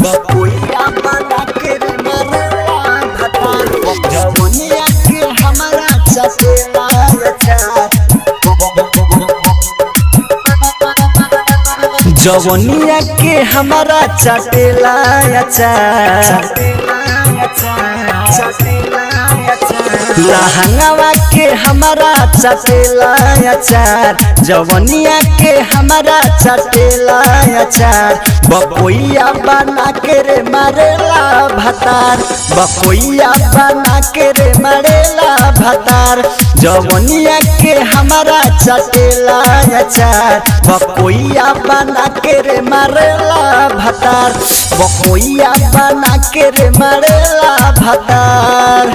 बकोइया बना के रे मरला भतार जवनिया के हमारा चटेला अचार जवनिया के हमारा चटेला अचार लहंगावा के हमारा चटेला अचार जवनिया के हमारा चटेला अचार बकोइया बना के रे मरेला भतार बकोइया बना के रे मरेला भतार जवनिया के हमारा चटेला अचार बकोइया बना के रे मरेला भतार बकोइया बना के रे मरेला भतार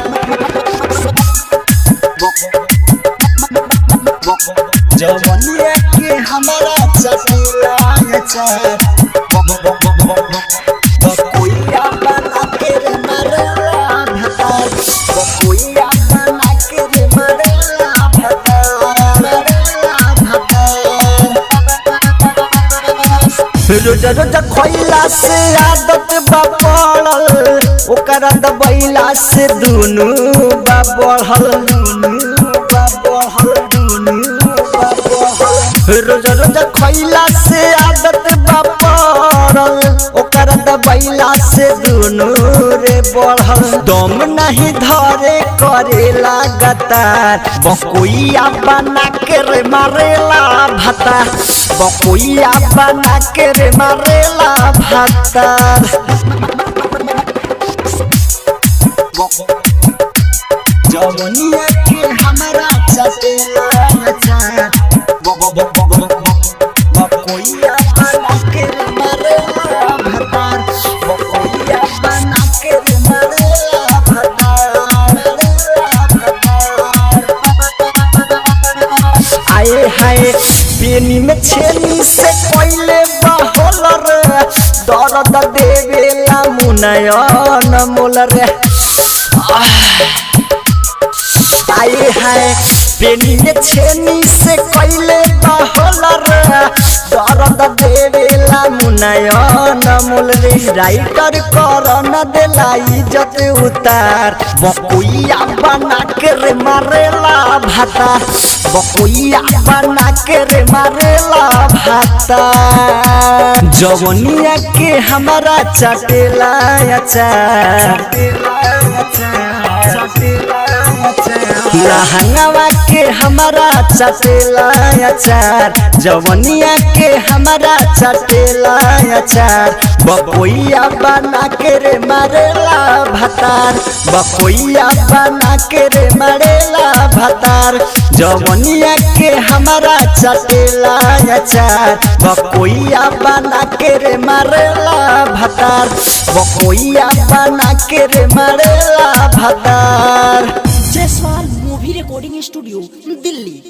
जवनिया के हमारा चटेला अचार बकोइया बना के रे मरेला भतार बकोइया बना के रे मरेला भतार रोज रोज खइला से आदत बा पड़ल ओकरा दबैला से दुनु बा बढ़ल रोज रोज खइला से आदत बा पड़ल ओकरा दबैला से दुनु रे बढ़ल दम नहीं धरे करे लगातार बकोइया बना के रे मारेला भतार बकोइया बना के रे मारेला भतार जवनिया के हमारा चटेला अचार बकोइया बना के रे मरेला भतार बकोइया बना के रे मरेला भतार आए हाय बेनी में छेनी से कोइले बहोलर दर्द देवेला मुनयन मोलर आए हाय बेनी में छेनी से कोइले बहोलर दर्द देवेला मुनयन मोलर राइटर करन देला इज्जत उतार बकोइया बना के रे मारेला भतार बकोइया बना के रे मारेला भतार जवनिया के हमारा चटेला अचार लहंगावा के हमारा चटेला अचार जवनिया के हमारा चटेला अचार बकोइया बना के रे मरेला भतार बकोइया बना के रे मरेला भतार जवनिया के हमारा चटेला अचार बकोइया बना के रे मरेला भतार बकोइया बना के रे मरेला भतार। Jaiswal movie recording studio Delhi.